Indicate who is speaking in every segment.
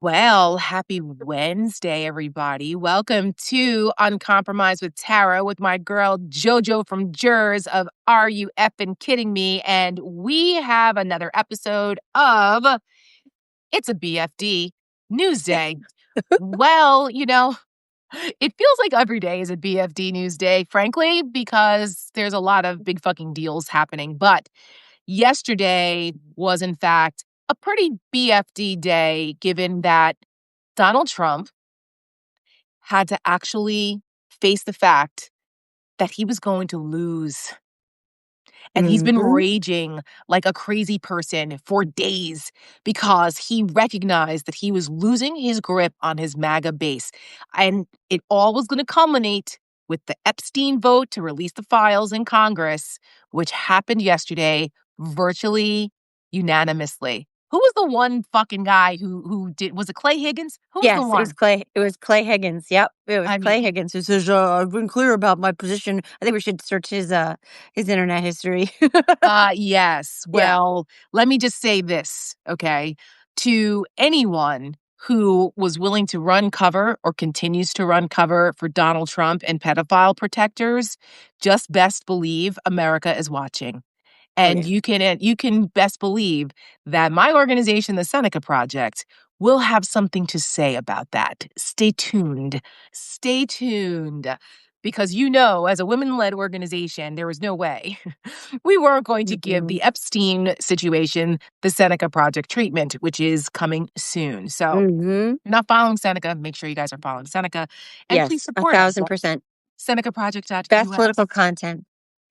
Speaker 1: Well, happy Wednesday, everybody. Welcome to Uncompromised with Tara with my girl JoJo from Jerz of Are You Effing Kidding Me? And we have another episode of It's a BFD News Day. Well, it feels like every day is a BFD News Day, frankly, because there's a lot of big fucking deals happening. But yesterday was, in fact, a pretty BFD day, given that Donald Trump had to actually face the fact that he was going to lose. And he's been
Speaker 2: Mhm.
Speaker 1: raging like a crazy person for days because he recognized that he was losing his grip on his MAGA base. And it all was going to culminate with the Epstein vote to release the files in Congress, which happened yesterday virtually unanimously. Who was the one fucking guy who did, was it Clay Higgins? Who was the
Speaker 2: Yes,
Speaker 1: one?
Speaker 2: It was Clay Higgins. Yep, it was
Speaker 1: I mean,
Speaker 2: Clay Higgins who says, "I've been clear about my position." I think we should search his internet history.
Speaker 1: yes.
Speaker 2: Yeah.
Speaker 1: Well, let me just say this, okay? To anyone who was willing to run cover or continues to run cover for Donald Trump and pedophile protectors, just best believe America is watching.
Speaker 2: Oh
Speaker 1: And
Speaker 2: yeah.
Speaker 1: you can best believe that my organization, the Seneca Project, will have something to say about that. Stay tuned. Stay tuned. Because as a women-led organization, there was no way we weren't going to give
Speaker 2: Mhm.
Speaker 1: the Epstein situation the Seneca Project treatment, which is coming soon. So if
Speaker 2: Mhm.
Speaker 1: you're not following Seneca, make sure you guys are following Seneca. And please
Speaker 2: Yes,
Speaker 1: support us at
Speaker 2: 1,000%. Best political
Speaker 1: senecaproject.us.
Speaker 2: content.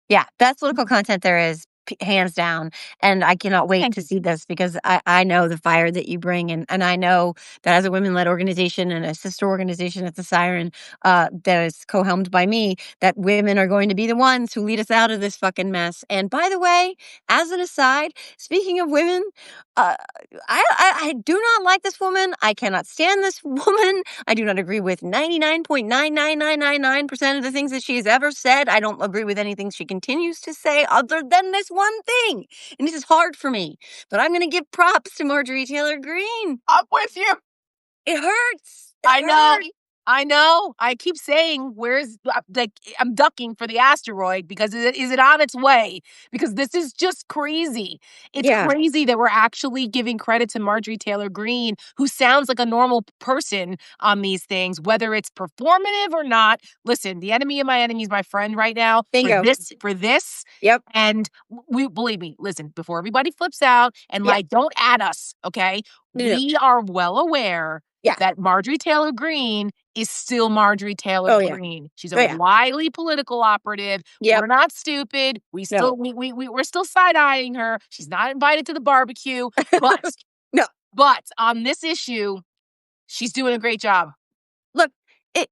Speaker 2: Yeah, best political content there is, hands down. And I cannot wait
Speaker 1: Thank
Speaker 2: to
Speaker 1: you.
Speaker 2: see this because I know the fire that you bring. And I know that as a women led organization and a sister organization at the Siren that is co helmed by me, that women are going to be the ones who lead us out of this fucking mess. And by the way, as an aside, speaking of women, uh, I do not like this woman. I cannot stand this woman. I do not agree with 99.99999% of the things that she has ever said. I don't agree with anything she continues to say other than this one thing. And this is hard for me. But I'm going to give props to Marjorie Taylor Greene.
Speaker 1: I'm with you.
Speaker 2: It hurts. It
Speaker 1: I know.
Speaker 2: hurts.
Speaker 1: I know. I keep saying, I'm ducking for the asteroid because is it on its way? Because this is just crazy. It's
Speaker 2: Yeah.
Speaker 1: crazy that we're actually giving credit to Marjorie Taylor Greene, who sounds like a normal person on these things, whether it's performative or not. Listen, the enemy of my enemy is my friend right now
Speaker 2: Bingo.
Speaker 1: for this.
Speaker 2: Yep.
Speaker 1: And we believe me, listen, before everybody flips out and
Speaker 2: Yeah.
Speaker 1: don't add us, okay?
Speaker 2: No.
Speaker 1: We are well aware
Speaker 2: Yeah.
Speaker 1: that Marjorie Taylor Greene is still Marjorie Taylor
Speaker 2: Oh, yeah.
Speaker 1: Greene. She's
Speaker 2: Oh,
Speaker 1: a
Speaker 2: yeah.
Speaker 1: wily political operative.
Speaker 2: Yep.
Speaker 1: We're not stupid.
Speaker 2: No.
Speaker 1: We're still side-eyeing her. She's not invited to the barbecue. But
Speaker 2: No.
Speaker 1: but on this issue, she's doing a great job.
Speaker 2: Look, it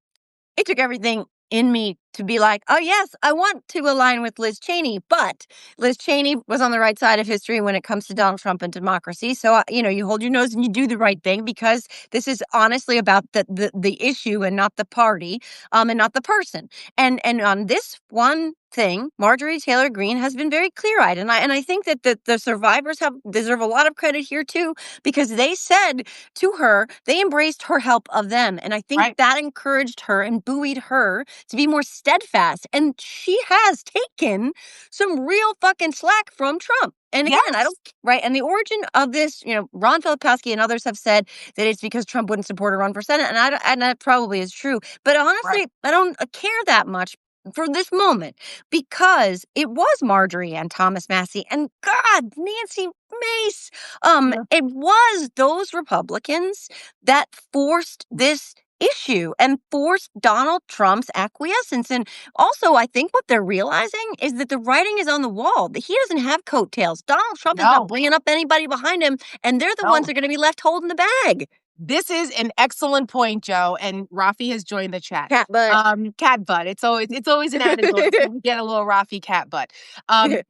Speaker 2: it took everything in me to be like, oh, yes, I want to align with Liz Cheney. But Liz Cheney was on the right side of history when it comes to Donald Trump and democracy. So, you hold your nose and you do the right thing because this is honestly about the issue and not the party and not the person. And on this one thing, Marjorie Taylor Greene has been very clear eyed. And I think that the survivors deserve a lot of credit here, too, because they said to her, they embraced her help of them. And I think
Speaker 1: Right.
Speaker 2: that encouraged her and buoyed her to be more steadfast. And she has taken some real fucking slack from Trump. And again, I
Speaker 1: Yes.
Speaker 2: don't, right. And the origin of this, Ron Filipowski and others have said that it's because Trump wouldn't support a run for Senate. And that probably is true. But
Speaker 1: Right.
Speaker 2: honestly, I don't care that much for this moment because it was Marjorie and Thomas Massey and God, Nancy Mace.
Speaker 1: Yeah.
Speaker 2: It was those Republicans that forced this issue and forced Donald Trump's acquiescence. And also, I think what they're realizing is that the writing is on the wall, that he doesn't have coattails. Donald Trump is not
Speaker 1: No.
Speaker 2: bringing up anybody behind him, and they're the ones
Speaker 1: No.
Speaker 2: that are going to be left holding the bag.
Speaker 1: This is an excellent point, Joe, and Rafi has joined the chat.
Speaker 2: Cat butt.
Speaker 1: Cat butt. It's always an added bonus when we get a little Rafi cat butt.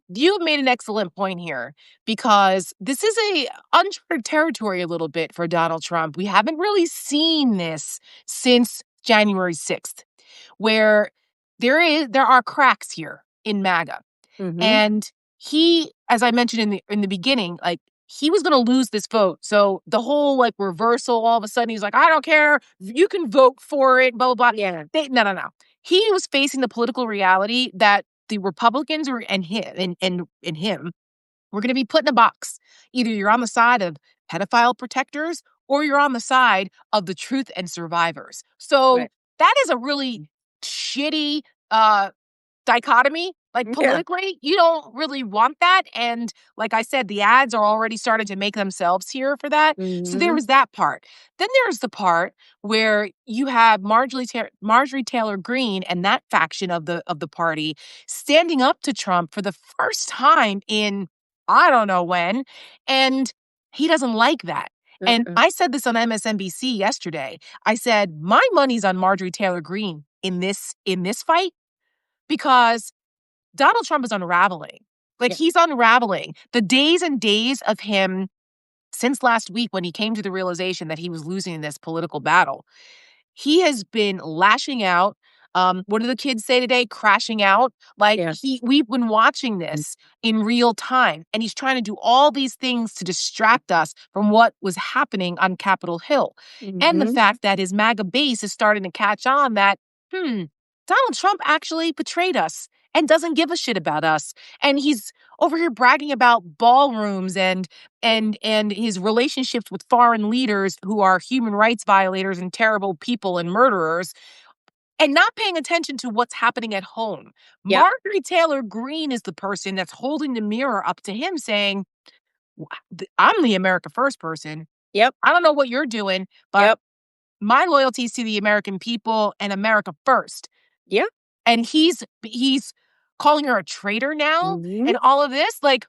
Speaker 1: You have made an excellent point here because this is a uncharted territory a little bit for Donald Trump. We haven't really seen this since January 6th, where there are cracks here in MAGA.
Speaker 2: Mhm.
Speaker 1: And he, as I mentioned in the beginning, like he was going to lose this vote. So the whole like reversal, all of a sudden he's like, I don't care. You can vote for it, blah, blah, blah.
Speaker 2: Yeah.
Speaker 1: No. He was facing the political reality that the Republicans and him were going to be put in a box. Either you're on the side of pedophile protectors or you're on the side of the truth and survivors. So
Speaker 2: Right.
Speaker 1: that is a really shitty dichotomy. Like
Speaker 2: Yeah.
Speaker 1: politically, you don't really want that. And like I said, the ads are already starting to make themselves here for that. So there
Speaker 2: Mhm.
Speaker 1: was that part. Then there's the part where you have Marjorie Taylor Greene and that faction of the party standing up to Trump for the first time in I don't know when, and he doesn't like that. And
Speaker 2: Mm-mm.
Speaker 1: I said this on MSNBC yesterday. I said my money's on Marjorie Taylor Greene in this fight because Donald Trump is unraveling. Like
Speaker 2: Yeah.
Speaker 1: he's unraveling. The days and days of him since last week when he came to the realization that he was losing this political battle, he has been lashing out. What do the kids say today? Crashing out. Like
Speaker 2: Yeah.
Speaker 1: we've been watching this in real time, and he's trying to do all these things to distract us from what was happening on Capitol Hill, and the
Speaker 2: Mhm.
Speaker 1: fact that his MAGA base is starting to catch on that Donald Trump actually betrayed us and doesn't give a shit about us, and he's over here bragging about ballrooms and his relationships with foreign leaders who are human rights violators and terrible people and murderers and not paying attention to what's happening at home.
Speaker 2: Yep.
Speaker 1: Marjorie Taylor Greene is the person that's holding the mirror up to him saying, I'm the America First person.
Speaker 2: Yep.
Speaker 1: I don't know what you're doing, but
Speaker 2: Yep.
Speaker 1: my loyalty is to the American people and America first.
Speaker 2: Yep.
Speaker 1: And he's calling her a traitor now
Speaker 2: Mhm.
Speaker 1: and all of this. Like,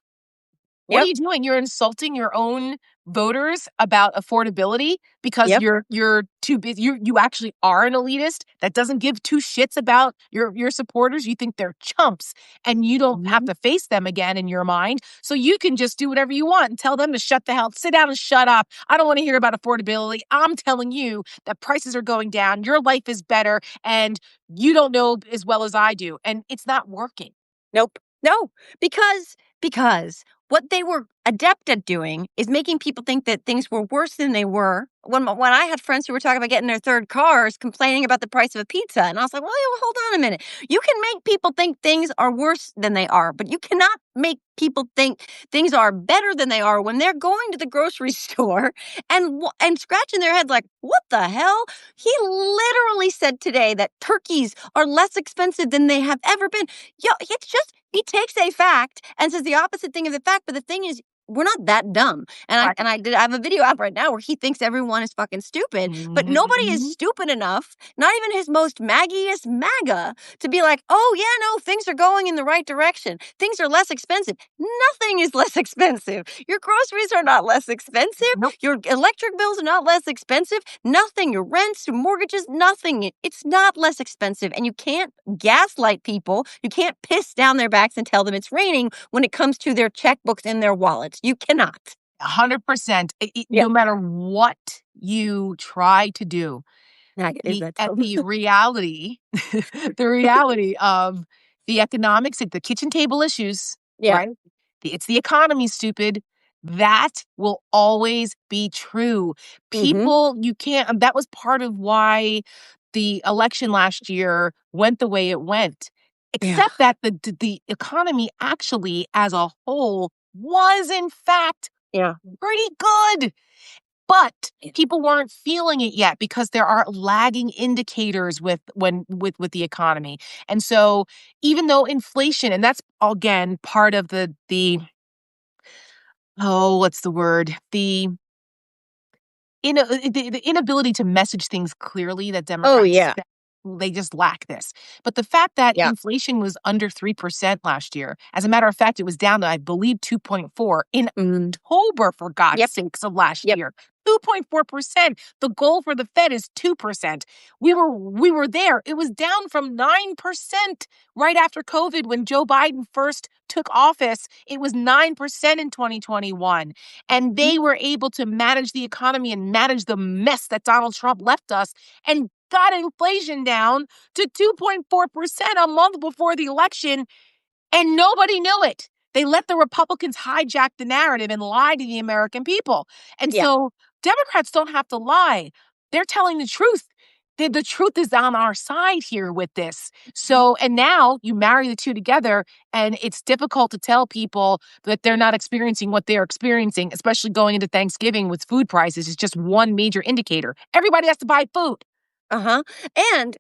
Speaker 1: what are
Speaker 2: Yep.
Speaker 1: you doing? You're insulting your own voters about affordability because
Speaker 2: Yep.
Speaker 1: you're too busy. You actually are an elitist that doesn't give two shits about your supporters. You think they're chumps and you don't have
Speaker 2: Mhm.
Speaker 1: to face them again in your mind. So you can just do whatever you want and tell them to shut the hell, sit down and shut up. I don't want to hear about affordability. I'm telling you that prices are going down. Your life is better and you don't know as well as I do. And it's not working.
Speaker 2: Nope. No, because what they were adept at doing is making people think that things were worse than they were. When I had friends who were talking about getting their third cars, complaining about the price of a pizza, and I was like, well, hold on a minute. You can make people think things are worse than they are, but you cannot make people think things are better than they are when they're going to the grocery store and scratching their heads like, what the hell? He literally said today that turkeys are less expensive than they have ever been. Yo, it's just he takes a fact and says the opposite thing of the fact. But the thing is, we're not that dumb.
Speaker 1: Right.
Speaker 2: I have a video out right now where he thinks everyone is fucking stupid, but nobody is
Speaker 1: Mhm.
Speaker 2: stupid enough, not even his most maggiest MAGA, to be like, oh yeah, no, things are going in the right direction. Things are less expensive. Nothing is less expensive. Your groceries are not less expensive.
Speaker 1: Nope.
Speaker 2: Your electric bills are not less expensive. Nothing. Your rents, your mortgages, nothing. It's not less expensive. And you can't gaslight people. You can't piss down their backs and tell them it's raining when it comes to their checkbooks and their wallets. You cannot.
Speaker 1: 100%.
Speaker 2: Yep.
Speaker 1: No matter what you try to do,
Speaker 2: Negative. That's
Speaker 1: the reality, the reality of the economics, the kitchen table issues,
Speaker 2: yeah.
Speaker 1: right? It's the economy, stupid. That will always be true.
Speaker 2: Mm-hmm.
Speaker 1: People, you can't, that was part of why the election last year went the way it went,
Speaker 2: Yeah.
Speaker 1: except that the economy actually as a whole was in fact
Speaker 2: Yeah.
Speaker 1: pretty good. But people weren't feeling it yet because there are lagging indicators with the economy. And so even though inflation, and that's again part of the oh, what's the word? The inability to message things clearly that
Speaker 2: Oh
Speaker 1: Democrats
Speaker 2: yeah.
Speaker 1: they just lack this. But the fact that
Speaker 2: Yeah.
Speaker 1: inflation was under 3% last year, as a matter of fact, it was down to, I believe, 2.4 in
Speaker 2: Mm.
Speaker 1: October, for God's
Speaker 2: Yep.
Speaker 1: sakes, of last
Speaker 2: Yep.
Speaker 1: year. 2.4%. The goal for the Fed is 2%. We were there. It was down from 9% right after COVID when Joe Biden first took office. It was 9% in 2021. And they were able to manage the economy and manage the mess that Donald Trump left us and got inflation down to 2.4% a month before the election. And nobody knew it. They let the Republicans hijack the narrative and lie to the American people. And
Speaker 2: Yeah.
Speaker 1: so Democrats don't have to lie. They're telling the truth. The truth is on our side here with this. So, and now you marry the two together, and it's difficult to tell people that they're not experiencing what they're experiencing, especially going into Thanksgiving with food prices. Is just one major indicator. Everybody has to buy food.
Speaker 2: Uh-huh. And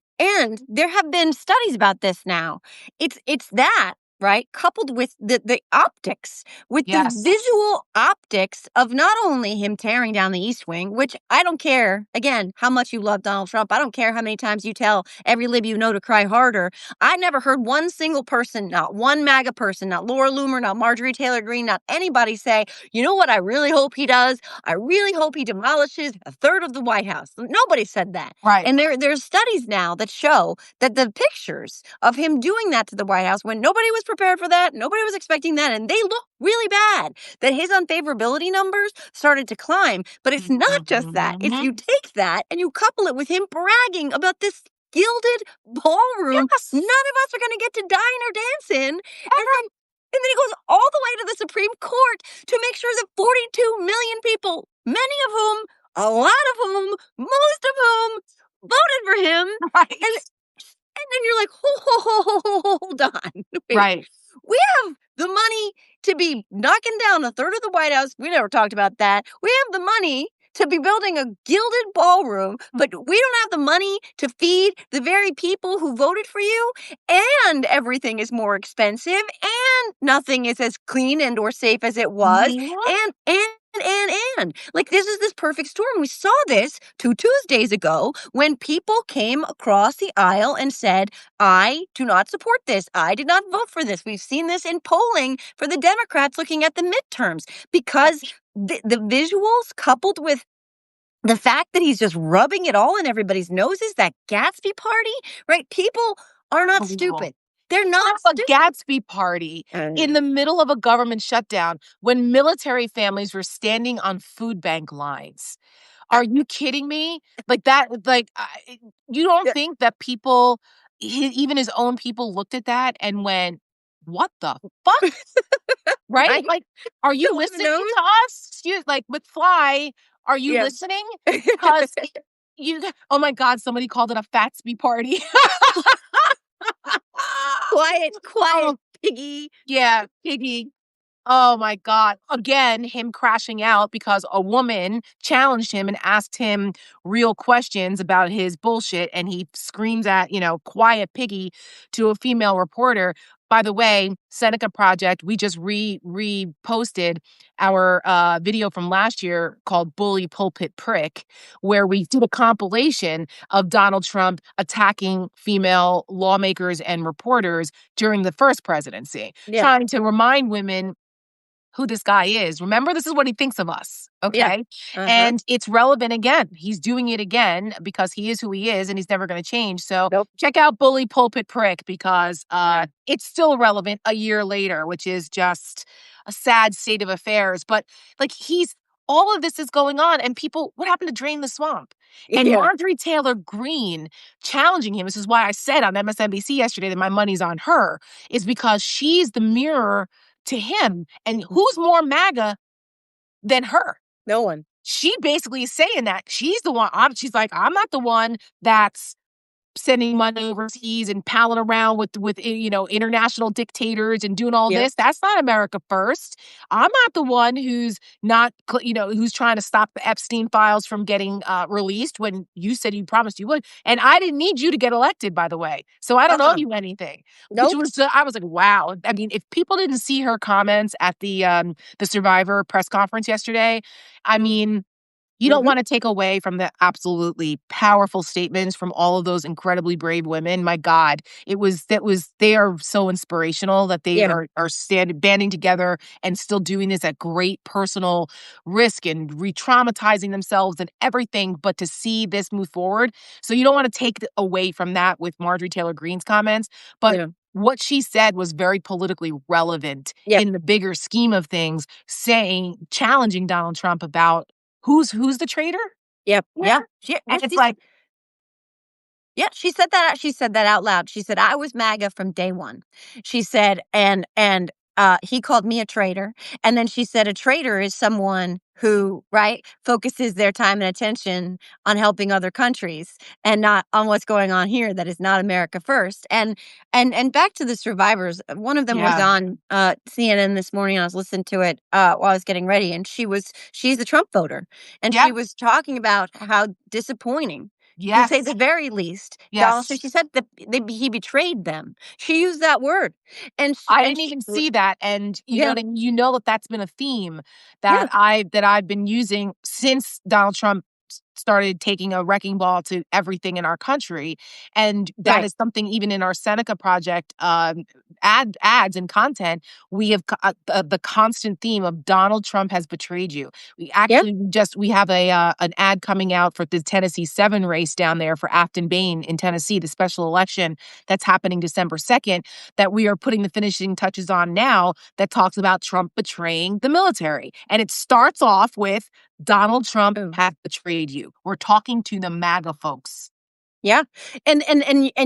Speaker 2: there have been studies about this now. It's that, right? Coupled with the optics, with the
Speaker 1: Yes.
Speaker 2: visual optics of not only him tearing down the East Wing, which I don't care, again, how much you love Donald Trump. I don't care how many times you tell every lib you know to cry harder. I never heard one single person, not one MAGA person, not Laura Loomer, not Marjorie Taylor Greene, not anybody say, you know what I really hope he does? I really hope he demolishes a third of the White House. Nobody said that.
Speaker 1: Right.
Speaker 2: And there's studies now that show that the pictures of him doing that to the White House, when nobody was prepared for that, nobody was expecting that, and they look really bad, that his unfavorability numbers started to climb. But it's not just that. It's
Speaker 1: Mhm.
Speaker 2: you take that and you couple it with him bragging about this gilded ballroom
Speaker 1: Yes.
Speaker 2: none of us are going to get to dine or dance in. And then he goes all the way to the Supreme Court to make sure that 42 million people, many of whom, a lot of whom, most of whom voted for him.
Speaker 1: Right.
Speaker 2: And then you're like, hold on. Wait.
Speaker 1: Right.
Speaker 2: We have the money to be knocking down a third of the White House. We never talked about that. We have the money to be building a gilded ballroom, but we don't have the money to feed the very people who voted for you. And everything is more expensive, and nothing is as clean and or safe as it was.
Speaker 1: Yeah.
Speaker 2: And like, this is this perfect storm. We saw this 2 Tuesdays ago when people came across the aisle and said, I do not support this. I did not vote for this. We've seen this in polling for the Democrats looking at the midterms, because the visuals coupled with the fact that he's just rubbing it all in everybody's noses, that Gatsby party, right? People are not
Speaker 1: Unbelievable.
Speaker 2: stupid. They're not
Speaker 1: Have a
Speaker 2: stupid.
Speaker 1: Gatsby party in the middle of a government shutdown when military families were standing on food bank lines. Are you kidding me? Like that, you don't
Speaker 2: Yeah.
Speaker 1: think that people, even his own people, looked at that and went, "What the fuck?" Right?
Speaker 2: Right?
Speaker 1: Like, are you
Speaker 2: Who
Speaker 1: listening
Speaker 2: knows?
Speaker 1: to us? Like with Fly, are you
Speaker 2: Yeah.
Speaker 1: listening? Because you, oh my God, somebody called it a Fatsby party.
Speaker 2: Quiet,
Speaker 1: Oh,
Speaker 2: piggy.
Speaker 1: yeah, piggy. Oh my God. Again, him crashing out because a woman challenged him and asked him real questions about his bullshit. And he screams at, quiet piggy to a female reporter. By the way, Seneca Project, we just reposted our video from last year called Bully Pulpit Prick, where we did a compilation of Donald Trump attacking female lawmakers and reporters during the first presidency,
Speaker 2: Yeah.
Speaker 1: trying to remind women who this guy is. Remember, this is what he thinks of us.
Speaker 2: Yeah.
Speaker 1: Okay.
Speaker 2: Uh-huh.
Speaker 1: And it's relevant again. He's doing it again because he is who he is and he's never going to change. So
Speaker 2: Nope.
Speaker 1: check out Bully Pulpit Prick because
Speaker 2: Yeah.
Speaker 1: it's still relevant a year later, which is just a sad state of affairs. But like all of this is going on, and people, what happened to Drain the Swamp? And
Speaker 2: Yeah.
Speaker 1: Marjorie Taylor Greene challenging him. This is why I said on MSNBC yesterday that my money's on her, is because she's the mirror to him. And who's more MAGA than her?
Speaker 2: No one.
Speaker 1: She basically is saying that she's the one. She's like, I'm not the one that's sending money overseas and palling around with international dictators and doing all
Speaker 2: Yep.
Speaker 1: this. That's not America first. I'm not the one who's not who's trying to stop the Epstein files from getting released when you said you promised you would. And I didn't need you to get elected, by the way. So I don't owe you anything. Which
Speaker 2: Nope.
Speaker 1: was I was like, wow. I mean, if people didn't see her comments at the Survivor press conference yesterday, I mean, you don't
Speaker 2: Mhm.
Speaker 1: want to take away from the absolutely powerful statements from all of those incredibly brave women. My God, they are so inspirational that they
Speaker 2: Yeah.
Speaker 1: are banding together and still doing this at great personal risk and re-traumatizing themselves and everything, but to see this move forward. So you don't want to take away from that with Marjorie Taylor Greene's comments, but
Speaker 2: Yeah.
Speaker 1: what she said was very politically relevant
Speaker 2: Yep.
Speaker 1: in the bigger scheme of things, challenging Donald Trump about who's the traitor?
Speaker 2: Yep. Yeah.
Speaker 1: And it's like,
Speaker 2: Yeah, she said that. She said that out loud. She said, "I was MAGA from day one." She said, and he called me a traitor. And then she said a traitor is someone who, right, focuses their time and attention on helping other countries and not on what's going on here that is not America first. And back to the survivors, one of them was
Speaker 1: Yeah.
Speaker 2: on CNN this morning. I was listening to it while I was getting ready, and she's a Trump voter, and she
Speaker 1: Yep.
Speaker 2: was talking about how disappointing, to say
Speaker 1: Yes.
Speaker 2: the very least, Donald. So
Speaker 1: Yes.
Speaker 2: she said that he betrayed them. She used that word,
Speaker 1: I
Speaker 2: and
Speaker 1: didn't even see that, and you know
Speaker 2: yeah,
Speaker 1: what I mean? You know that that's been a theme
Speaker 2: yeah,
Speaker 1: that I've been using since Donald Trump started taking a wrecking ball to everything in our country, and that
Speaker 2: right,
Speaker 1: is something even in our Seneca project, ads and content, we have the constant theme of Donald Trump has betrayed you.
Speaker 2: yeah,
Speaker 1: We have an ad coming out for the Tennessee 7 race down there for Afton Bain in Tennessee, the special election that's happening December 2nd, that we are putting the finishing touches on now, that talks about Trump betraying the military. And it starts off with Donald Trump
Speaker 2: boom.
Speaker 1: has betrayed you. We're talking to the MAGA folks.
Speaker 2: Yeah, and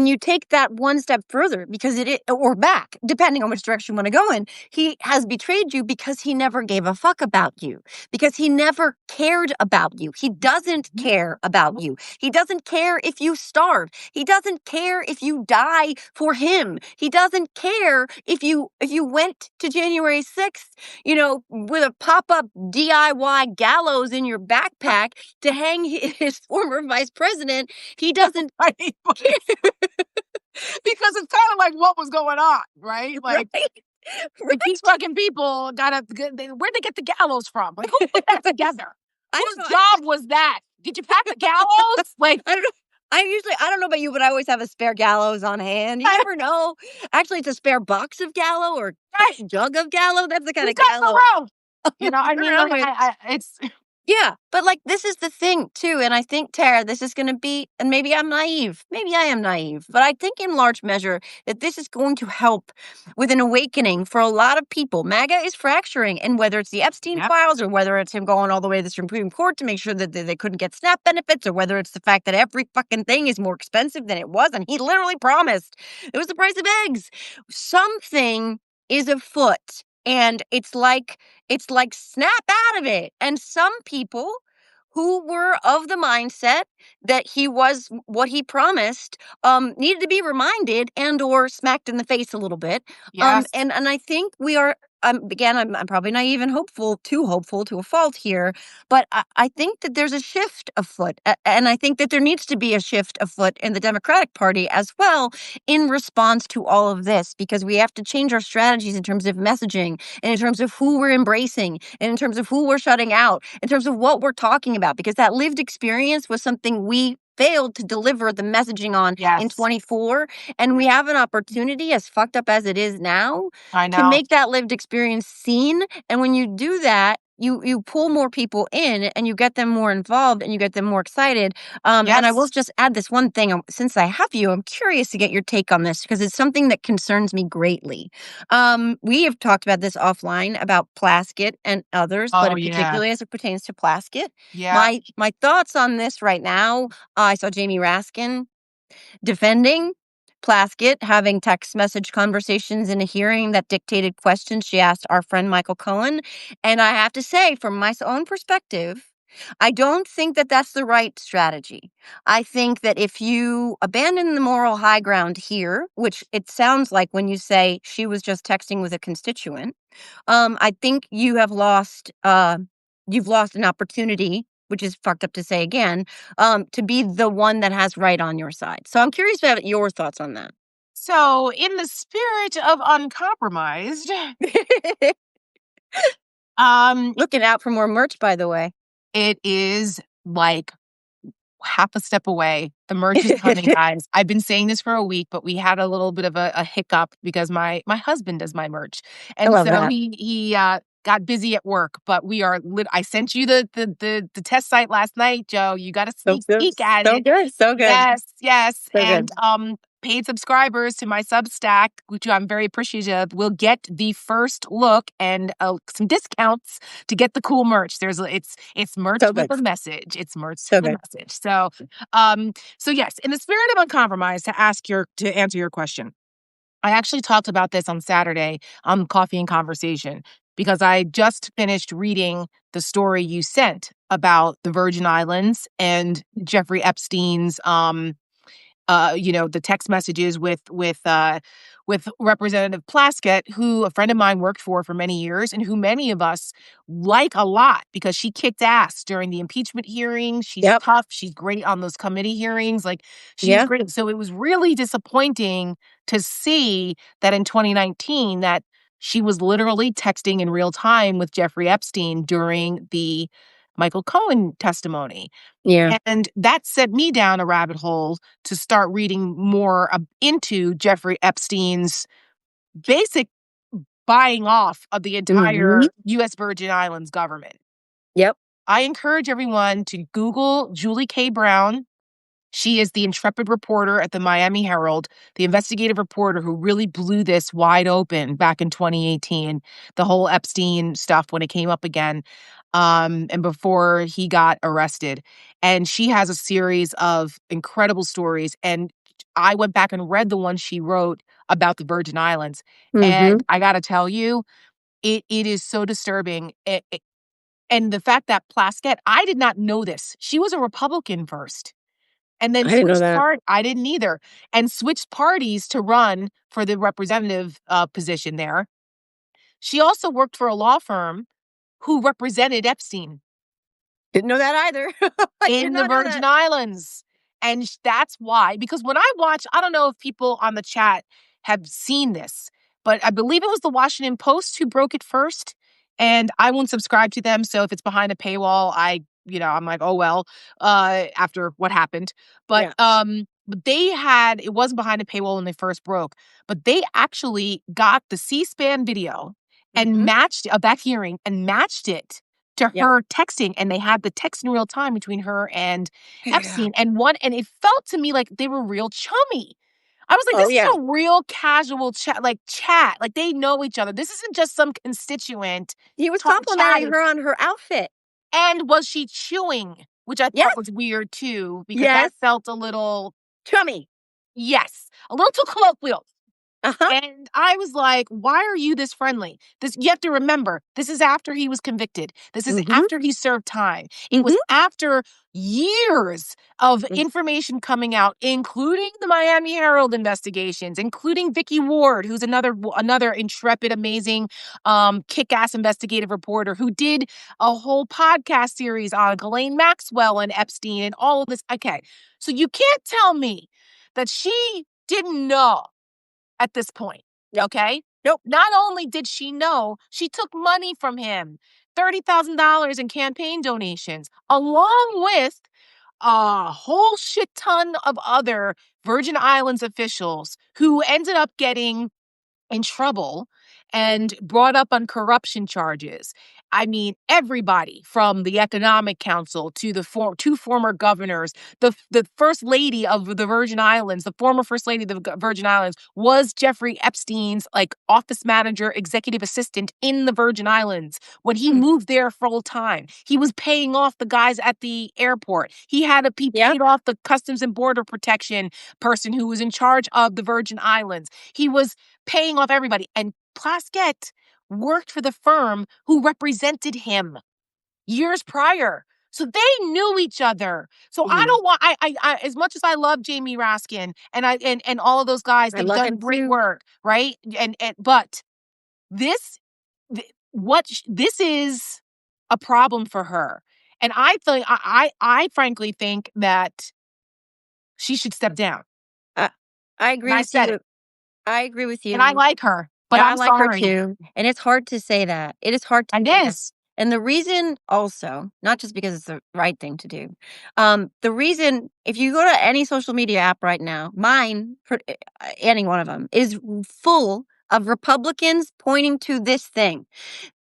Speaker 2: you take that one step further because or back, depending on which direction you wanna go in. He has betrayed you because he never gave a fuck about you, because he never cared about you. He doesn't
Speaker 1: Mhm.
Speaker 2: care about you. He doesn't care if you starve. He doesn't care if you die for him. He doesn't care if you went to January 6th, with a pop-up DIY gallows in your backpack to hang his former vice president. He doesn't
Speaker 1: Right? Because it's kind of like what was going on, right?
Speaker 2: right,
Speaker 1: Like, like these
Speaker 2: right.
Speaker 1: fucking people where'd they get the gallows from? Like, who put that together?
Speaker 2: I
Speaker 1: Whose
Speaker 2: don't know.
Speaker 1: job was that? Did you pack the gallows? Like,
Speaker 2: I don't know. I don't know about you, but I always have a spare gallows on hand. You never know. Actually, it's a spare box of gallow or
Speaker 1: right?
Speaker 2: jug of gallow. That's the kind
Speaker 1: Who's
Speaker 2: of
Speaker 1: got the
Speaker 2: gallow
Speaker 1: rope? You know, I
Speaker 2: I'm
Speaker 1: mean, like,
Speaker 2: with.
Speaker 1: it's
Speaker 2: Yeah, but, like, this is the thing too, and I think, Tara, this is gonna be, and maybe I'm naive, maybe I am naive, but I think in large measure that this is going to help with an awakening for a lot of people. MAGA is fracturing, and whether it's the Epstein
Speaker 1: yep,
Speaker 2: files or whether it's him going all the way to the Supreme Court to make sure that they couldn't get SNAP benefits, or whether it's the fact that every fucking thing is more expensive than it was, and he literally promised it was the price of eggs. Something is afoot, and it's like snap out of it. And some people who were of the mindset that he was what he promised needed to be reminded and or smacked in the face a little bit.
Speaker 1: yes,
Speaker 2: And I think we are. Again, I'm probably naive and too hopeful to a fault here, but I think that there's a shift afoot, and I think that there needs to be a shift afoot in the Democratic Party as well in response to all of this, because we have to change our strategies in terms of messaging, and in terms of who we're embracing, and in terms of who we're shutting out, in terms of what we're talking about, because that lived experience was something we failed to deliver the messaging on in
Speaker 1: yes,
Speaker 2: 24. And we have an opportunity, as fucked up as it is now,
Speaker 1: I
Speaker 2: to
Speaker 1: know.
Speaker 2: make that lived experience seen. And when you do that, you pull more people in and you get them more involved and you get them more excited. And I will
Speaker 1: Yes,
Speaker 2: just add this one thing. Since I have you, I'm curious to get your take on this because it's something that concerns me greatly. We have talked about this offline about Plaskett and others, but
Speaker 1: oh yeah,
Speaker 2: particularly as it pertains to Plaskett.
Speaker 1: yeah,
Speaker 2: My thoughts on this right now. I saw Jamie Raskin defending Plaskett, having text message conversations in a hearing that dictated questions she asked our friend Michael Cohen. And I have to say, from my own perspective, I don't think that that's the right strategy. I think that if you abandon the moral high ground here, which it sounds like when you say she was just texting with a constituent, I think you've lost an opportunity, which is fucked up to say again, to be the one that has right on your side. So I'm curious about your thoughts on that.
Speaker 1: so in the spirit of uncompromised, um,
Speaker 2: Looking out for more merch, by the way.
Speaker 1: it is like half a step away. The merch is coming, guys. I've been saying this for a week, but we had a little bit of a hiccup because my husband does my merch,
Speaker 2: I
Speaker 1: and
Speaker 2: love
Speaker 1: so
Speaker 2: that.
Speaker 1: he got busy at work. But we are I sent you the test site last night, Joe. You got a
Speaker 2: So
Speaker 1: sneak
Speaker 2: good.
Speaker 1: peek at
Speaker 2: So
Speaker 1: it.
Speaker 2: good. So good.
Speaker 1: Yes, yes,
Speaker 2: So
Speaker 1: and
Speaker 2: good.
Speaker 1: paid subscribers to my Substack, which I'm very appreciative, will get the first look and some discounts to get the cool merch. It's merch
Speaker 2: So
Speaker 1: with
Speaker 2: good.
Speaker 1: a message. It's merch
Speaker 2: So
Speaker 1: with a
Speaker 2: good.
Speaker 1: message. So yes, in the spirit of uncompromised, to answer your question, I actually talked about this on Saturday on Coffee and Conversation because I just finished reading the story you sent about the Virgin Islands and Jeffrey Epstein's the text messages with Representative Plaskett, who a friend of mine worked for many years and who many of us like a lot because she kicked ass during the impeachment hearings. She's
Speaker 2: Yep.
Speaker 1: tough. She's great on those committee hearings. Like she was
Speaker 2: Yeah.
Speaker 1: great. So it was really disappointing to see that in 2019 that she was literally texting in real time with Jeffrey Epstein during the Michael Cohen testimony.
Speaker 2: Yeah.
Speaker 1: And that sent me down a rabbit hole to start reading more into Jeffrey Epstein's basic buying off of the
Speaker 2: Mhm.
Speaker 1: entire U.S. Virgin Islands government.
Speaker 2: Yep.
Speaker 1: I encourage everyone to Google Julie K. Brown. She is the intrepid reporter at the Miami Herald, the investigative reporter who really blew this wide open back in 2018, the whole Epstein stuff when it came up again, and before he got arrested. And she has a series of incredible stories. And I went back and read the one she wrote about the Virgin Islands.
Speaker 2: Mhm.
Speaker 1: And I got to tell you, it is so disturbing. And the fact that Plaskett, I did not know this. She was a Republican first and then
Speaker 2: I didn't know that.
Speaker 1: I didn't either, and switched parties to run for the representative, position there. She also worked for a law firm who represented Epstein
Speaker 2: Didn't know that either. I did
Speaker 1: in the
Speaker 2: not know
Speaker 1: Virgin
Speaker 2: that.
Speaker 1: Islands, and that's why because when I don't know if people on the chat have seen this, but I believe it was the Washington Post who broke it first, and I won't subscribe to them, so if it's behind a paywall, I'm like, "Oh, well," after what happened,
Speaker 2: Yeah.
Speaker 1: but it wasn't behind a paywall when they first broke, but they actually got the C-SPAN video and
Speaker 2: Mhm.
Speaker 1: matched of that hearing and matched it to
Speaker 2: Yep.
Speaker 1: her texting, and they had the text in real time between her and
Speaker 2: Yeah.
Speaker 1: Epstein, and it felt to me like they were real chummy. I was like,
Speaker 2: Oh,
Speaker 1: "This is
Speaker 2: yeah.
Speaker 1: a real casual chat, like, they know each other. This isn't just some constituent
Speaker 2: He was complimenting
Speaker 1: chatting."
Speaker 2: her on her outfit.
Speaker 1: And was she chewing? Which I thought
Speaker 2: Yes.
Speaker 1: was weird too, because that
Speaker 2: Yes.
Speaker 1: felt a little
Speaker 2: Chummy.
Speaker 1: yes, a little too colloquial.
Speaker 2: Uh-huh.
Speaker 1: And I was like, "Why are you this friendly?" This you have to remember, this is after he was convicted. This is
Speaker 2: Mhm.
Speaker 1: after he served time. It was
Speaker 2: Mhm.
Speaker 1: after years of
Speaker 2: Mm.
Speaker 1: information coming out, including the Miami Herald investigations, including Vicky Ward, who's another intrepid, amazing, kick-ass investigative reporter who did a whole podcast series on Ghislaine Maxwell and Epstein and all of this. Okay, so you can't tell me that she didn't know at this point,
Speaker 2: Yep.
Speaker 1: okay?
Speaker 2: Nope.
Speaker 1: Not only did she know, she took money from him, $30,000 in campaign donations, along with a whole shit ton of other Virgin Islands officials who ended up getting in trouble and brought up on corruption charges. I mean, everybody from the Economic Council to the two former governors, the first lady of the Virgin Islands, the former first lady of the Virgin Islands was Jeffrey Epstein's like office manager, executive assistant in the Virgin Islands. When he
Speaker 2: Mm.
Speaker 1: moved there full time, he was paying off the guys at the airport. He
Speaker 2: Yep.
Speaker 1: paid off the Customs and Border Protection person who was in charge of the Virgin Islands. He was paying off everybody. And Plaskett worked for the firm who represented him years prior. So they knew each other. So I
Speaker 2: Mhm.
Speaker 1: don't want as much as I love Jamie Raskin and all of those guys,
Speaker 2: I
Speaker 1: they've
Speaker 2: love
Speaker 1: done
Speaker 2: him
Speaker 1: great
Speaker 2: too.
Speaker 1: work, right? And but this this is a problem for her. And I frankly think that she should step down.
Speaker 2: I I
Speaker 1: And
Speaker 2: agree
Speaker 1: I
Speaker 2: with
Speaker 1: said
Speaker 2: you.
Speaker 1: it.
Speaker 2: I agree with
Speaker 1: And I
Speaker 2: you.
Speaker 1: like her, but
Speaker 2: Yeah, I
Speaker 1: I'm
Speaker 2: like her
Speaker 1: sorry.
Speaker 2: too, and it's hard to say that. It is hard to
Speaker 1: It
Speaker 2: say that.
Speaker 1: is.
Speaker 2: And the reason also, not just because it's the right thing to do, the reason if you go to any social media app right now, mine, any one of them, is full of Republicans pointing to this thing.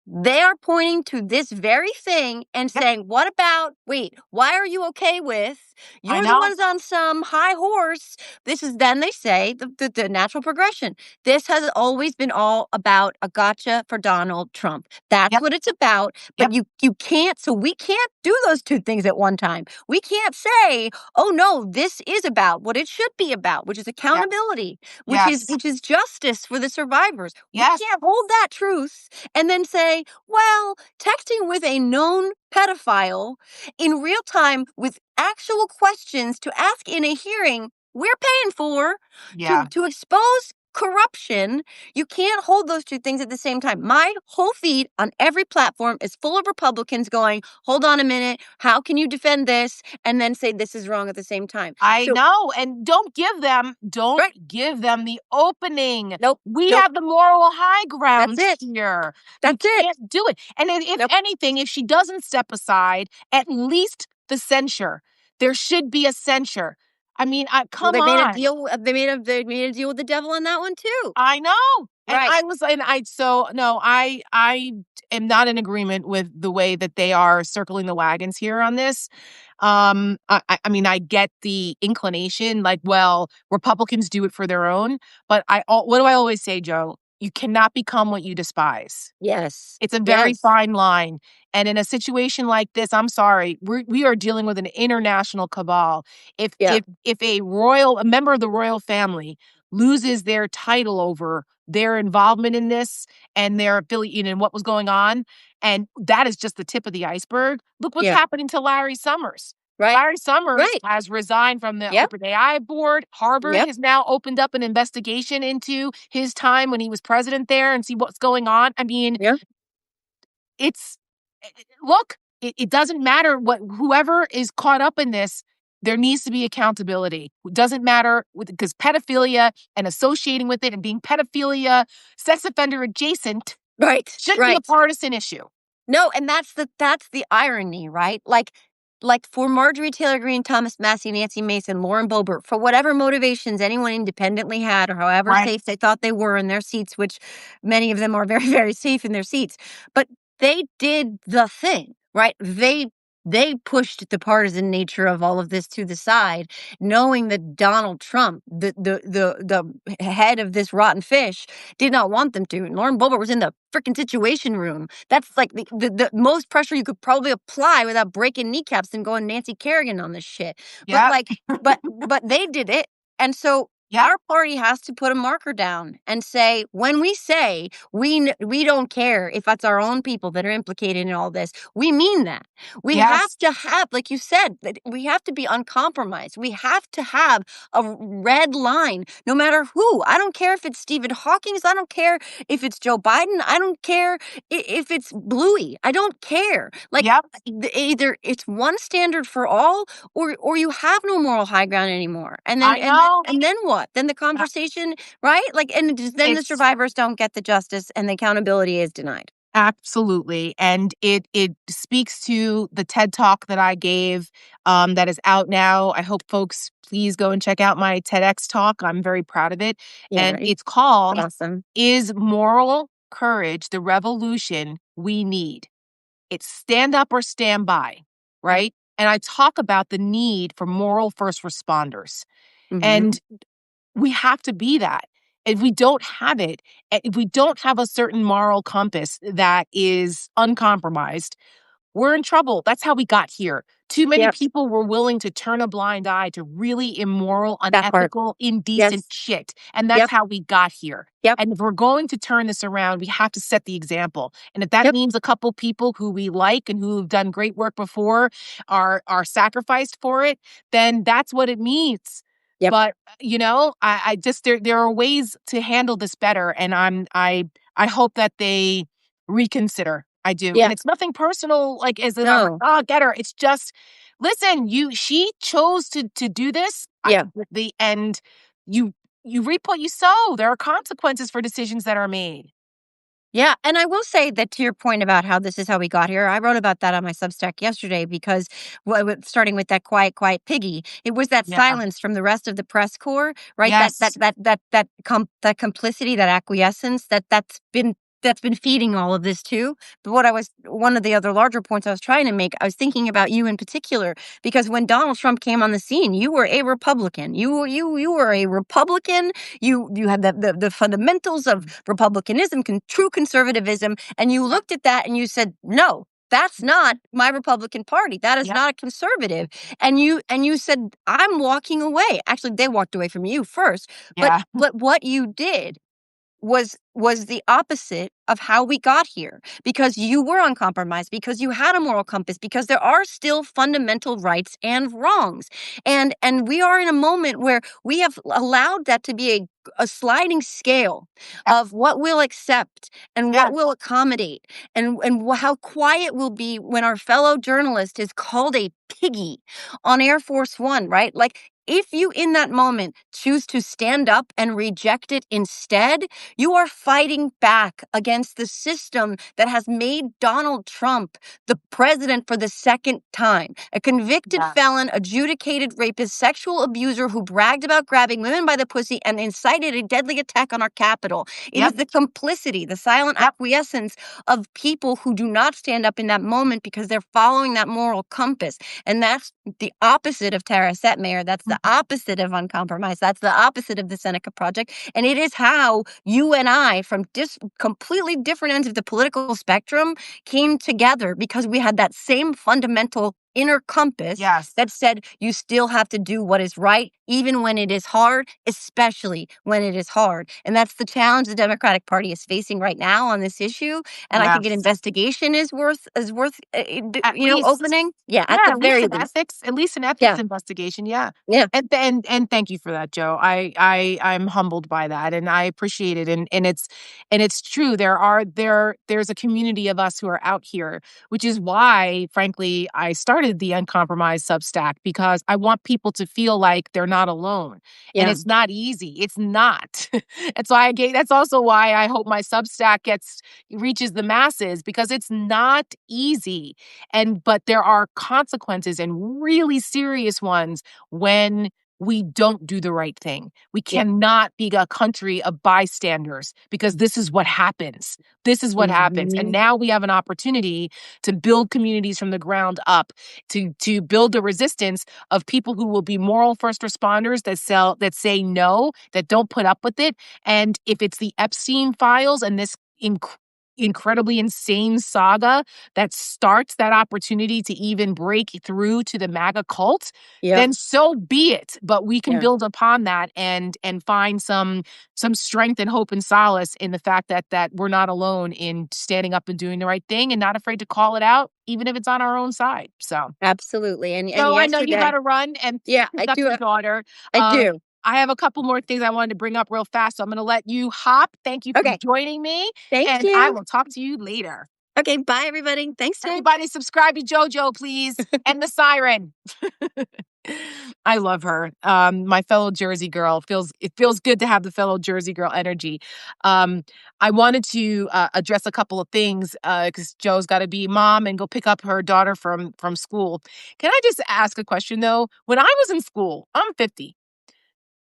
Speaker 2: They are pointing to this very thing and
Speaker 1: Yep.
Speaker 2: saying, what about, wait, why are you okay with?
Speaker 1: I
Speaker 2: You're the
Speaker 1: know.
Speaker 2: ones on some high horse. This is, then they say, the natural progression. This has always been all about a gotcha for Donald Trump. That's
Speaker 1: Yep.
Speaker 2: what it's about. But
Speaker 1: Yep.
Speaker 2: you can't, so we can't do those two things at one time. We can't say, oh no, this is about what it should be about, which is
Speaker 1: Yep.
Speaker 2: accountability,
Speaker 1: Yes.
Speaker 2: which is justice for the survivors. We
Speaker 1: Yes.
Speaker 2: can't hold that truth and then say, well, texting with a known pedophile in real time with actual questions to ask in a hearing we're paying for
Speaker 1: Yeah.
Speaker 2: to expose corruption. You can't hold those two things at the same time. My whole feed on every platform is full of Republicans going, hold on a minute, how can you defend this and then say this is wrong at the same time?
Speaker 1: I
Speaker 2: So,
Speaker 1: know. And don't
Speaker 2: right,
Speaker 1: give them the opening.
Speaker 2: nope,
Speaker 1: We
Speaker 2: nope,
Speaker 1: have the moral high
Speaker 2: that's
Speaker 1: ground
Speaker 2: it,
Speaker 1: here. You
Speaker 2: that's it,
Speaker 1: can't do it. And if
Speaker 2: nope.
Speaker 1: anything, if she doesn't step aside, at least the censure. There should be a censure. I mean,
Speaker 2: Well,
Speaker 1: come
Speaker 2: they made a
Speaker 1: on.
Speaker 2: deal. They made a deal with the devil on that one too.
Speaker 1: I know. And
Speaker 2: Right.
Speaker 1: I am not in agreement with the way that they are circling the wagons here on this. I mean, I get the inclination, like, well, Republicans do it for their own, but what do I always say, Joe? You cannot become what you despise.
Speaker 2: Yes.
Speaker 1: It's a very
Speaker 2: Yes.
Speaker 1: fine line. And in a situation like this, I'm sorry, we are dealing with an international cabal.
Speaker 2: Yeah.
Speaker 1: If a member of the royal family loses their title over their involvement in this and their affiliate and what was going on, and that is just the tip of the iceberg. Look what's
Speaker 2: Yeah.
Speaker 1: happening to Larry Summers.
Speaker 2: Right.
Speaker 1: Larry Summers
Speaker 2: Right.
Speaker 1: has resigned from the
Speaker 2: Yep.
Speaker 1: OpenAI board. Harvard
Speaker 2: Yep.
Speaker 1: has now opened up an investigation into his time when he was president there and see what's going on. I mean,
Speaker 2: Yep.
Speaker 1: it's look, it doesn't matter what whoever is caught up in this, there needs to be accountability. It doesn't matter because pedophilia and associating with it and being pedophilia, sex offender adjacent
Speaker 2: Right.
Speaker 1: shouldn't be a
Speaker 2: Right.
Speaker 1: partisan issue.
Speaker 2: No, and that's the irony, right? Like for Marjorie Taylor Greene, Thomas Massey, Nancy Mason, Lauren Boebert, for whatever motivations anyone independently had or however
Speaker 1: Right.
Speaker 2: safe they thought they were in their seats, which many of them are very, very safe in their seats. But they did the thing, right? They pushed the partisan nature of all of this to the side, knowing that Donald Trump, the head of this rotten fish, did not want them to. And Lauren Boebert was in the freaking situation room. That's like the most pressure you could probably apply without breaking kneecaps and going Nancy Kerrigan on this shit. But
Speaker 1: Yeah.
Speaker 2: like, but they did it. And so
Speaker 1: Yeah.
Speaker 2: our party has to put a marker down and say, when we say we don't care if it's our own people that are implicated in all this, we mean that. We have
Speaker 1: Yes.
Speaker 2: to have, like you said, that we have to be uncompromised. We have to have a red line, no matter who. I don't care if it's Stephen Hawking's. I don't care if it's Joe Biden. I don't care if it's Bluey. I don't care. Like
Speaker 1: Yep.
Speaker 2: either it's one standard for all, or you have no moral high ground anymore. And then
Speaker 1: I know.
Speaker 2: and then what? Then the
Speaker 1: Uh,
Speaker 2: conversation, right? Like, and then the
Speaker 1: It's
Speaker 2: survivors don't get the justice, and the accountability is denied.
Speaker 1: absolutely. And it speaks to the TED Talk that I gave that is out now. I hope folks please go and check out my TEDx talk. I'm very proud of it.
Speaker 2: Yeah,
Speaker 1: And
Speaker 2: right.
Speaker 1: it's called
Speaker 2: Awesome.
Speaker 1: Is Moral Courage the Revolution We Need? It's stand up or stand by,
Speaker 2: Yep.
Speaker 1: right? And I talk about the need for moral first responders.
Speaker 2: Mm-hmm.
Speaker 1: And we have to be that. If we don't have it, if we don't have a certain moral compass that is uncompromised, we're in trouble. That's how we got here. Too many
Speaker 2: Yep.
Speaker 1: people were willing to turn a blind eye to really immoral,
Speaker 2: That part.
Speaker 1: unethical, indecent
Speaker 2: Yes.
Speaker 1: shit. And that's
Speaker 2: Yep.
Speaker 1: how we got here.
Speaker 2: Yep.
Speaker 1: And if we're going to turn this around, we have to set the example. And if that
Speaker 2: Yep.
Speaker 1: means a couple people who we like and who've done great work before are sacrificed for it, then that's what it means.
Speaker 2: Yep.
Speaker 1: But I just there are ways to handle this better, and I hope that they reconsider. I do.
Speaker 2: Yeah.
Speaker 1: And it's nothing personal, like as if I'm like,
Speaker 2: No.
Speaker 1: oh, get her. It's just listen, she chose to do this.
Speaker 2: Yeah.
Speaker 1: The end you reap what you sow. There are consequences for decisions that are made.
Speaker 2: Yeah, and I will say that to your point about how this is how we got here, I wrote about that on my Substack yesterday because starting with that quiet piggy, it was that
Speaker 1: Yeah.
Speaker 2: silence from the rest of the press corps, right?
Speaker 1: Yes.
Speaker 2: That complicity, that acquiescence that's been that's been feeding all of this too. But one of the other larger points I was trying to make, I was thinking about you in particular, because when Donald Trump came on the scene, you were a Republican. You were a Republican. You had the fundamentals of republicanism, true conservatism, and you looked at that and you said, no. That's not my Republican Party. That is
Speaker 1: Yep.
Speaker 2: not a conservative. And you said, I'm walking away. Actually, they walked away from you first. But
Speaker 1: Yeah.
Speaker 2: but what you did was the opposite of how we got here, because you were uncompromised, because you had a moral compass, because there are still fundamental rights and wrongs, and we are in a moment where we have allowed that to be a sliding scale of what we'll accept and
Speaker 1: Yeah.
Speaker 2: what we'll accommodate, and how quiet we'll be when our fellow journalist is called a piggy on Air Force One, right? Like, if you in that moment choose to stand up and reject it instead, you are fighting back against the system that has made Donald Trump the president for the second time. A convicted
Speaker 1: Yeah.
Speaker 2: felon, adjudicated rapist, sexual abuser who bragged about grabbing women by the pussy and incited a deadly attack on our Capitol. It is
Speaker 1: Yep.
Speaker 2: the complicity, the silent
Speaker 1: Yep.
Speaker 2: acquiescence of people who do not stand up in that moment because they're following that moral compass. And that's the opposite of Tara Setmayer. That's the opposite of uncompromised. That's the opposite of the Seneca Project. And it is how you and I, from completely different ends of the political spectrum, came together, because we had that same fundamental inner compass
Speaker 1: Yes.
Speaker 2: that said you still have to do what is right, even when it is hard, especially when it is hard. And that's the challenge the Democratic Party is facing right now on this issue. And I think an
Speaker 1: Yes.
Speaker 2: investigation is worth
Speaker 1: At least.
Speaker 2: opening. Yeah, at
Speaker 1: Yeah,
Speaker 2: the
Speaker 1: at least
Speaker 2: very
Speaker 1: an
Speaker 2: least.
Speaker 1: ethics,
Speaker 2: Yeah,
Speaker 1: investigation, yeah.
Speaker 2: yeah,
Speaker 1: And thank you for that, Joe. I'm humbled by that, and I appreciate it, and it's true. There's a community of us who are out here, which is why, frankly, I started the Uncompromised Substack, because I want people to feel like they're not alone, and
Speaker 2: yeah,
Speaker 1: it's not easy. It's not. That's also why I hope my Substack reaches the masses, because it's not easy. But there are consequences, and really serious ones, when we don't do the right thing. We
Speaker 2: yeah.
Speaker 1: cannot be a country of bystanders, because this is what happens. This is what happens. And
Speaker 2: Mhm.
Speaker 1: now we have an opportunity to build communities from the ground up, to build a resistance of people who will be moral first responders, that say no, that don't put up with it. And if it's the Epstein files and this incredibly insane saga that starts that opportunity to even break through to the MAGA cult,
Speaker 2: Yep.
Speaker 1: then so be it. But we can
Speaker 2: Yeah.
Speaker 1: build upon that, and find some strength and hope and solace in the fact that we're not alone in standing up and doing the right thing, and not afraid to call it out, even if it's on our own side. So,
Speaker 2: Absolutely. And
Speaker 1: Joe, I know you got
Speaker 2: yesterday,
Speaker 1: to run and
Speaker 2: yeah,
Speaker 1: pick
Speaker 2: I
Speaker 1: up
Speaker 2: do.
Speaker 1: your daughter.
Speaker 2: I
Speaker 1: Uh,
Speaker 2: do.
Speaker 1: I have a couple more things I wanted to bring up real fast, so I'm going to let you hop. Thank you for
Speaker 2: Okay.
Speaker 1: joining me,
Speaker 2: Thank
Speaker 1: and I
Speaker 2: you.
Speaker 1: will talk to you later.
Speaker 2: Okay. Bye, everybody. Thanks, Jen.
Speaker 1: Everybody subscribe to JoJo, please, and the siren. I love her. My fellow Jersey girl. It feels good to have the fellow Jersey girl energy. Um, I wanted to address a couple of things, because Joe's got to be mom and go pick up her daughter from school. Can I just ask a question though? When I was in school, I'm 50.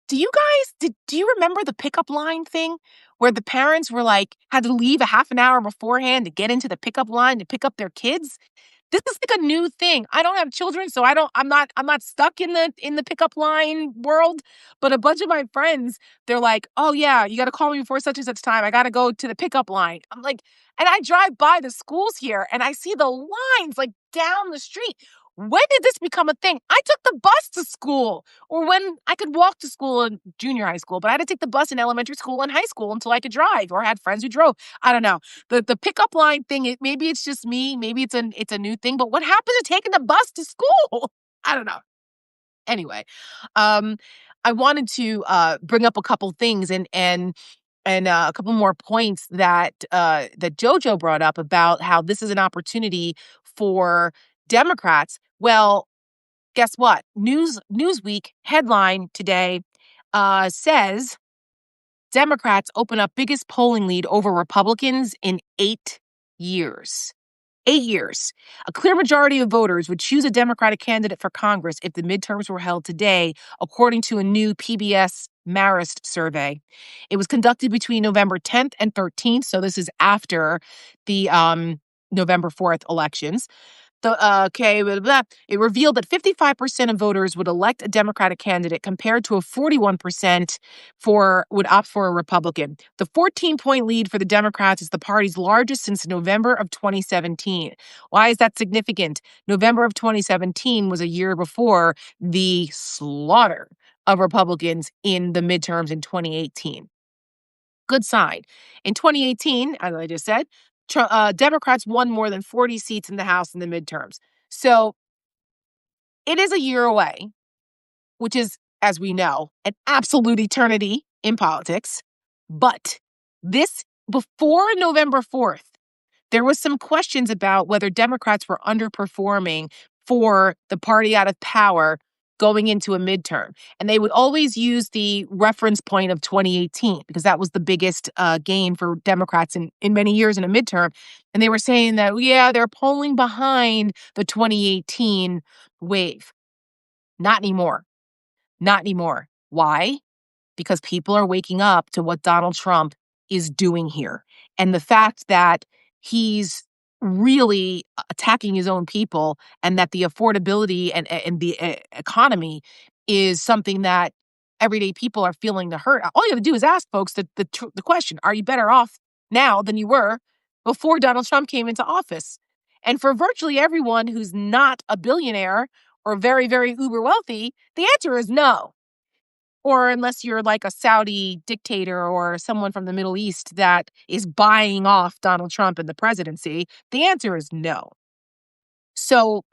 Speaker 1: Do you remember the pickup line thing, where the parents were like, had to leave a half an hour beforehand to get into the pickup line to pick up their kids? This is like a new thing. I don't have children, so I'm not stuck in the pickup line world. But a bunch of my friends, they're like, "Oh yeah, you got to call me before such and such time. I got to go to the pickup line." I'm like, and I drive by the schools here, and I see the lines like down the street. When did this become a thing? I took the bus to school, or when I could walk to school in junior high school, but I had to take the bus in elementary school and high school until I could drive, or had friends who drove. I don't know. The pickup line thing, maybe it's just me, maybe it's a new thing, but what happened to taking the bus to school? I don't know. Anyway, um, I wanted to bring up a couple things, and a couple more points that JoJo brought up about how this is an opportunity for Democrats. Well, guess what? Newsweek headline today says Democrats open up biggest polling lead over Republicans in 8 years. 8 years. A clear majority of voters would choose a Democratic candidate for Congress if the midterms were held today, according to a new PBS Marist survey. It was conducted between November 10th and 13th, so this is after the November 4th elections. Blah, blah. It revealed that 55% of voters would elect a Democratic candidate compared to a 41% would opt for a Republican. The 14-point lead for the Democrats is the party's largest since November of 2017. Why is that significant? November of 2017 was a year before the slaughter of Republicans in the midterms in 2018. Good sign. In 2018, as I just said, Democrats won more than 40 seats in the House in the midterms. So it is a year away, which is, as we know, an absolute eternity in politics. But this, before November 4th, there was some questions about whether Democrats were underperforming for the party out of power going into a midterm. And they would always use the reference point of 2018 because that was the biggest gain for Democrats in many years in a midterm. And they were saying that, yeah, they're polling behind the 2018 wave. Not anymore. Not anymore. Why? Because people are waking up to what Donald Trump is doing here. And the fact that he's really attacking his own people and that the affordability and the economy is something that everyday people are feeling the hurt. All you have to do is ask folks the question, are you better off now than you were before Donald Trump came into office? And for virtually everyone who's not a billionaire or very, very uber wealthy, the answer is no. Or unless you're like a Saudi dictator or someone from the Middle East that is buying off Donald Trump and the presidency, the answer is no. So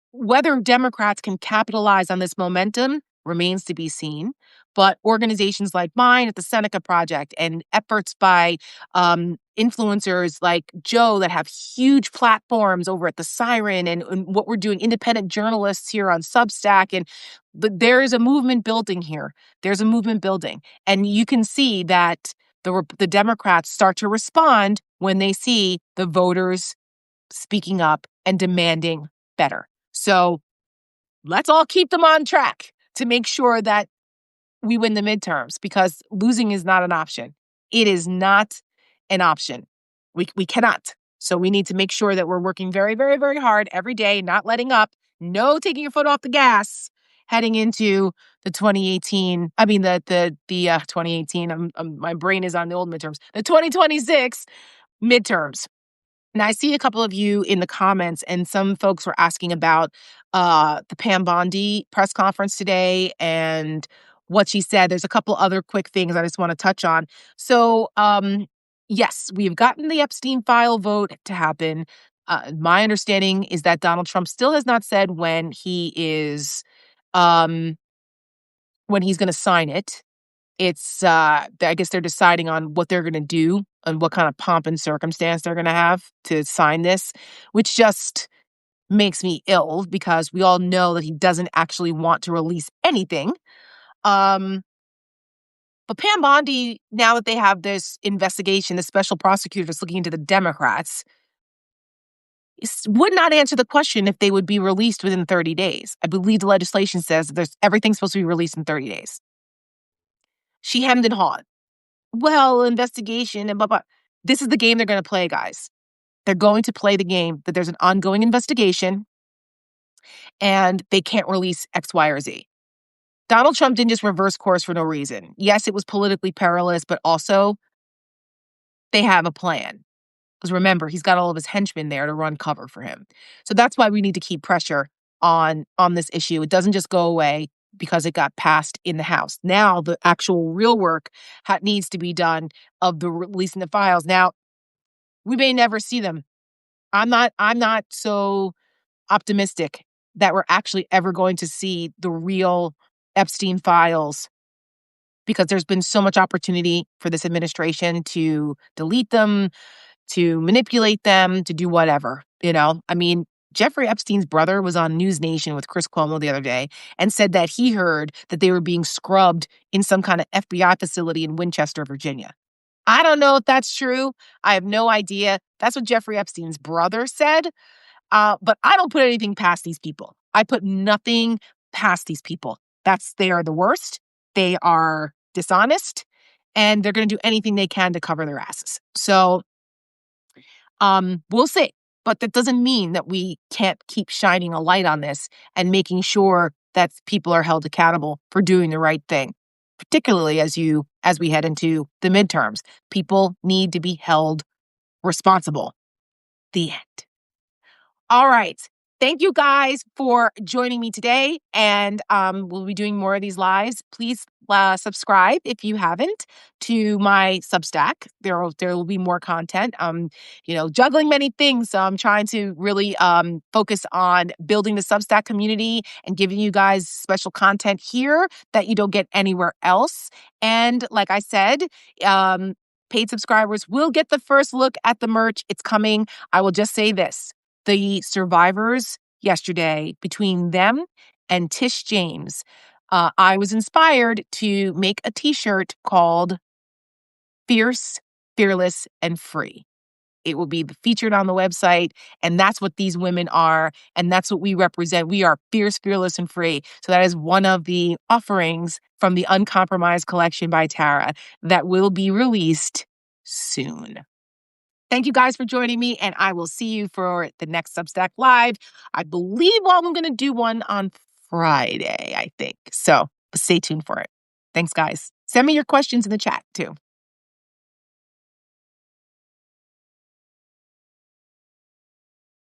Speaker 1: whether Democrats can capitalize on this momentum remains to be seen. But organizations like mine at the Seneca Project and efforts by influencers like Joe that have huge platforms over at the Siren and what we're doing, independent journalists here on Substack. But there is a movement building here. There's a movement building. And you can see that the Democrats start to respond when they see the voters speaking up and demanding better. So let's all keep them on track to make sure that we win the midterms because losing is not an option. It is not an option. We cannot. So we need to make sure that we're working very, very, very hard every day, not letting up, no taking your foot off the gas heading into the 2018. I mean, the 2018. My brain is on the old midterms. The 2026 midterms. And I see a couple of you in the comments, and some folks were asking about the Pam Bondi press conference today and what she said. There's a couple other quick things I just want to touch on. So, yes, we've gotten the Epstein file vote to happen. My understanding is that Donald Trump still has not said when he's going to sign it. It's I guess they're deciding on what they're going to do and what kind of pomp and circumstance they're going to have to sign this, which just makes me ill because we all know that he doesn't actually want to release anything. But Pam Bondi, now that they have this investigation, the special prosecutor is looking into the Democrats, would not answer the question if they would be released within 30 days. I believe the legislation says that everything's supposed to be released in 30 days. She hemmed and hawed. Well, investigation and blah, blah. This is the game they're going to play, guys. They're going to play the game that there's an ongoing investigation and they can't release X, Y, or Z. Donald Trump didn't just reverse course for no reason. Yes, it was politically perilous, but also they have a plan. Because remember, he's got all of his henchmen there to run cover for him. So that's why we need to keep pressure on this issue. It doesn't just go away because it got passed in the House. Now the actual real work needs to be done of the releasing the files. Now, we may never see them. I'm not so optimistic that we're actually ever going to see the real Epstein files because there's been so much opportunity for this administration to delete them, to manipulate them, to do whatever, I mean, Jeffrey Epstein's brother was on News Nation with Chris Cuomo the other day and said that he heard that they were being scrubbed in some kind of FBI facility in Winchester, Virginia. I don't know if that's true. I have no idea. That's what Jeffrey Epstein's brother said. But I don't put anything past these people. I put nothing past these people. They are the worst. They are dishonest, and they're going to do anything they can to cover their asses. So, we'll see. But that doesn't mean that we can't keep shining a light on this and making sure that people are held accountable for doing the right thing, particularly as we head into the midterms. People need to be held responsible. The end. All right. Thank you guys for joining me today. And we'll be doing more of these lives. Please subscribe if you haven't to my Substack. There will be more content. Juggling many things. So I'm trying to really focus on building the Substack community and giving you guys special content here that you don't get anywhere else. And like I said, paid subscribers will get the first look at the merch. It's coming. I will just say this. The survivors yesterday, between them and Tish James, I was inspired to make a t-shirt called Fierce, Fearless, and Free. It will be featured on the website, and that's what these women are, and that's what we represent. We are fierce, fearless, and free. So that is one of the offerings from the Uncompromised collection by Tara that will be released soon. Thank you guys for joining me, and I will see you for the next Substack Live. I believe I'm going to do one on Friday, I think. So stay tuned for it. Thanks, guys. Send me your questions in the chat, too.